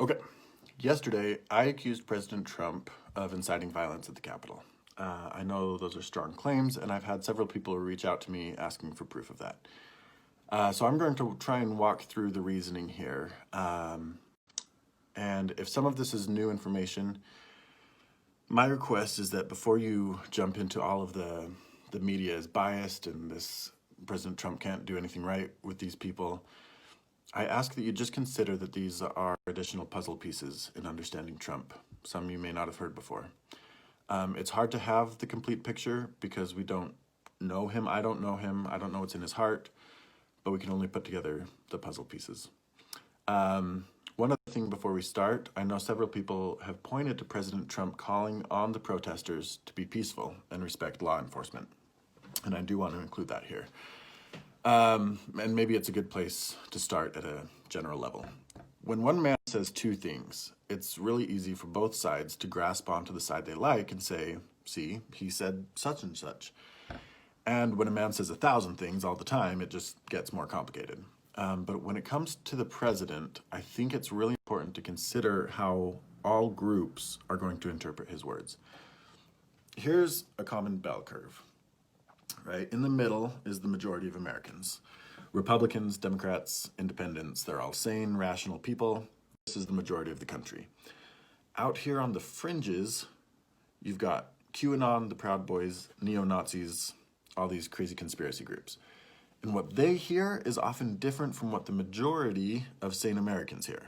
Okay. Yesterday, I accused President Trump of inciting violence at the Capitol. I know those are strong claims, and I've had several people reach out to me asking for proof of that. So I'm going to try and walk through the reasoning here. And if some of this is new information, my request is that before you jump into all of the media is biased and this President Trump can't do anything right with these people, I ask that you just consider that these are additional puzzle pieces in understanding Trump, some you may not have heard before. It's hard to have the complete picture because we don't know him. I don't know him. I don't know what's in his heart, but we can only put together the puzzle pieces. One other thing before we start, I know several people have pointed to President Trump calling on the protesters to be peaceful and respect law enforcement. And I do want to include that here. And maybe it's a good place to start at a general level. When one man says two things, it's really easy for both sides to grasp onto the side they like and say, see, he said such and such. And when a man says 1,000 things all the time, it just gets more complicated. But when it comes to the president, I think it's really important to consider how all groups are going to interpret his words. Here's a common bell curve, right? In the middle is the majority of Americans. Republicans, Democrats, Independents, they're all sane, rational people. This is the majority of the country. Out here on the fringes, you've got QAnon, the Proud Boys, neo-Nazis, all these crazy conspiracy groups. And what they hear is often different from what the majority of sane Americans hear.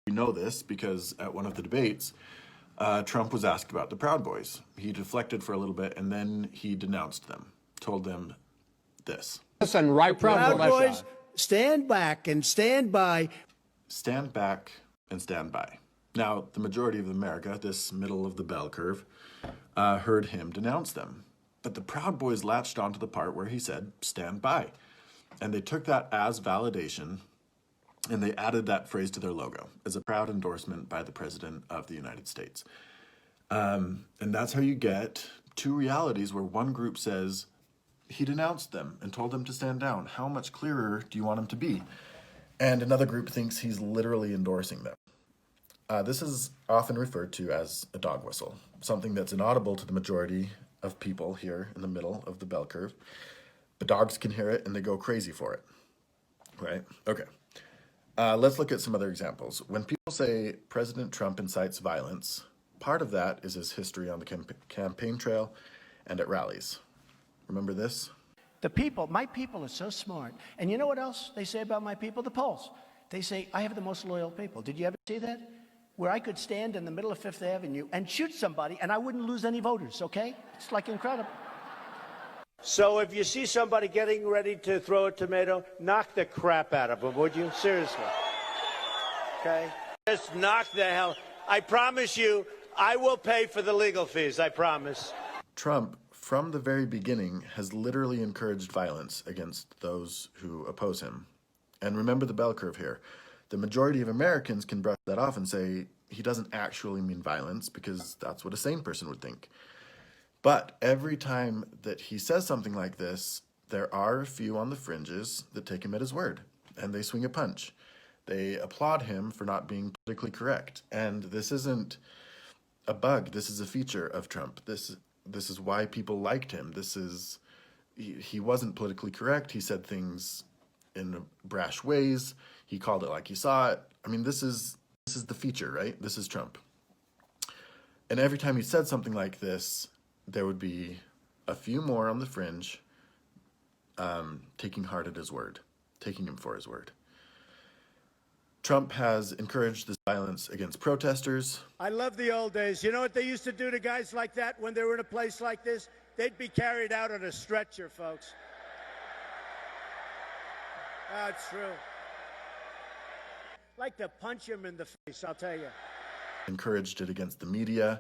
We know this because at one of the debates, Trump was asked about the Proud Boys. He deflected for a little bit and then he denounced them, told them this. Listen, right, Proud Boys, stand back and stand by. Stand back and stand by. Now, the majority of America, this middle of the bell curve, heard him denounce them. But the Proud Boys latched onto the part where he said, stand by. And they took that as validation, and they added that phrase to their logo as a proud endorsement by the President of the United States. And that's how you get two realities where one group says, he denounced them and told them to stand down. How much clearer do you want him to be? And another group thinks he's literally endorsing them. This is often referred to as a dog whistle, something that's inaudible to the majority of people here in the middle of the bell curve. But dogs can hear it and they go crazy for it, right? Okay. Let's look at some other examples. When people say President Trump incites violence, part of that is his history on the campaign trail and at rallies. Remember this? The people, my people are so smart. And you know what else they say about my people? The polls. They say, I have the most loyal people. Did you ever see that? Where I could stand in the middle of Fifth Avenue and shoot somebody and I wouldn't lose any voters, okay? It's like incredible. So if you see somebody getting ready to throw a tomato, knock the crap out of them, would you? Seriously. Okay? Just knock the hell. I promise you, I will pay for the legal fees, I promise. Trump, from the very beginning, has literally encouraged violence against those who oppose him. And remember the bell curve here. The majority of Americans can brush that off and say he doesn't actually mean violence because that's what a sane person would think. But every time that he says something like this, there are a few on the fringes that take him at his word and they swing a punch. They applaud him for not being politically correct. And this isn't a bug. This is a feature of Trump. This is why people liked him. He wasn't politically correct. He said things in brash ways. He called it like he saw it. I mean, this is the feature, right? This is Trump. And every time he said something like this, there would be a few more on the fringe taking heart at his word, taking him for his word. Trump has encouraged this violence against protesters. I love the old days. You know what they used to do to guys like that when they were in a place like this? They'd be carried out on a stretcher, folks. That's true. Like to punch him in the face, I'll tell you. Encouraged it against the media,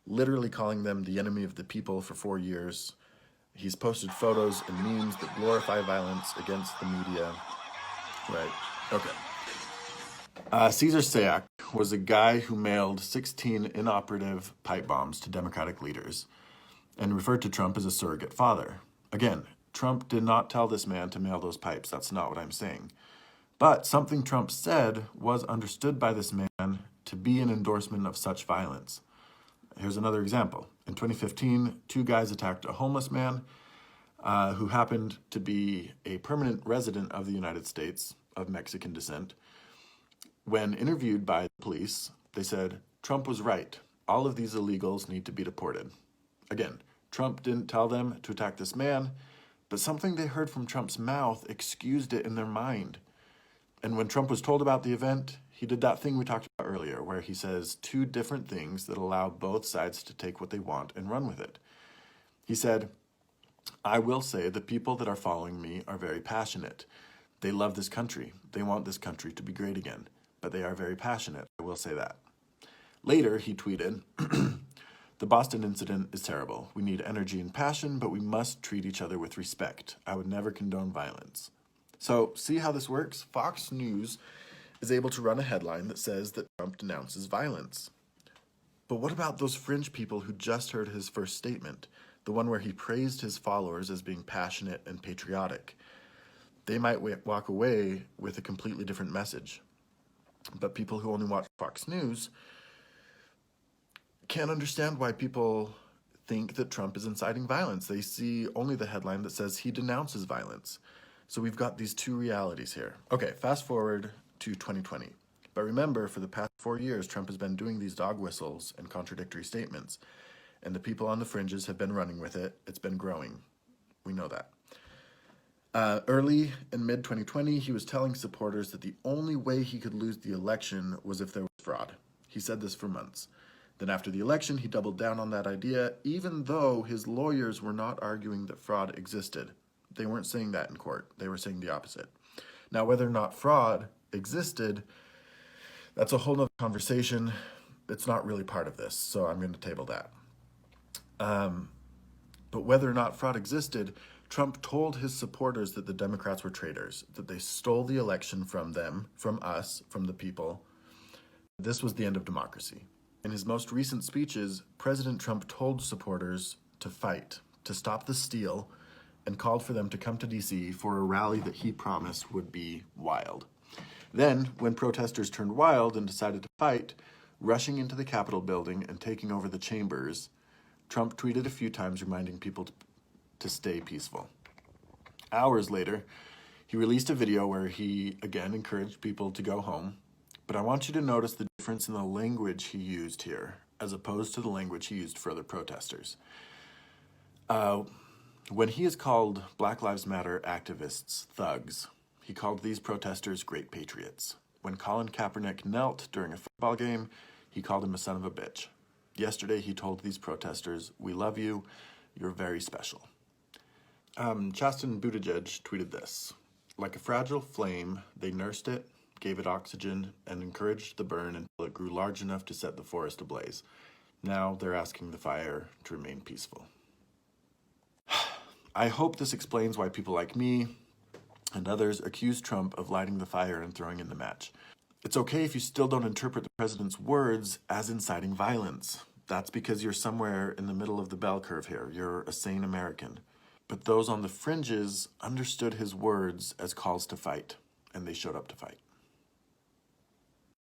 literally calling them the enemy of the people for 4 years. He's posted photos and memes that glorify violence against the media. Right, okay. Caesar Sayak was a guy who mailed 16 inoperative pipe bombs to Democratic leaders and referred to Trump as a surrogate father. Again, Trump did not tell this man to mail those pipes. That's not what I'm saying. But something Trump said was understood by this man to be an endorsement of such violence. Here's another example. In 2015, two guys attacked a homeless man who happened to be a permanent resident of the United States of Mexican descent. When interviewed by the police, they said, Trump was right. All of these illegals need to be deported. Again, Trump didn't tell them to attack this man, but something they heard from Trump's mouth excused it in their mind. And when Trump was told about the event, he did that thing we talked about earlier, where he says two different things that allow both sides to take what they want and run with it. He said, I will say the people that are following me are very passionate. They love this country. They want this country to be great again. But they are very passionate. I will say that. Later, he tweeted, the Boston incident is terrible. We need energy and passion, but we must treat each other with respect. I would never condone violence. So, see how this works? Fox News is able to run a headline that says that Trump denounces violence. But what about those fringe people who just heard his first statement, the one where he praised his followers as being passionate and patriotic? They might walk away with a completely different message. But people who only watch Fox News can't understand why people think that Trump is inciting violence. They see only the headline that says he denounces violence. So we've got these two realities here. Okay, fast forward to 2020. But remember, for the past 4 years, Trump has been doing these dog whistles and contradictory statements. And the people on the fringes have been running with it. It's been growing. We know that. Early in mid-2020, he was telling supporters that the only way he could lose the election was if there was fraud. He said this for months. Then after the election, he doubled down on that idea, even though his lawyers were not arguing that fraud existed. They weren't saying that in court. They were saying the opposite. Now, whether or not fraud existed, that's a whole other conversation. It's not really part of this, so I'm going to table that. But whether or not fraud existed, Trump told his supporters that the Democrats were traitors, that they stole the election from them, from us, from the people. This was the end of democracy. In his most recent speeches, President Trump told supporters to fight, to stop the steal, and called for them to come to D.C. for a rally that he promised would be wild. Then, when protesters turned wild and decided to fight, rushing into the Capitol building and taking over the chambers, Trump tweeted a few times reminding people to stay peaceful. Hours later, he released a video where he again encouraged people to go home. But I want you to notice the difference in the language he used here, as opposed to the language he used for other protesters. When he has called Black Lives Matter activists thugs, he called these protesters great patriots. When Colin Kaepernick knelt during a football game, he called him a son of a bitch. Yesterday, he told these protesters, we love you, you're very special. Chasten Buttigieg tweeted this, like a fragile flame, they nursed it, gave it oxygen, and encouraged the burn until it grew large enough to set the forest ablaze. Now they're asking the fire to remain peaceful. I hope this explains why people like me and others accuse Trump of lighting the fire and throwing in the match. It's okay if you still don't interpret the president's words as inciting violence. That's because you're somewhere in the middle of the bell curve here. You're a sane American. But those on the fringes understood his words as calls to fight, and they showed up to fight.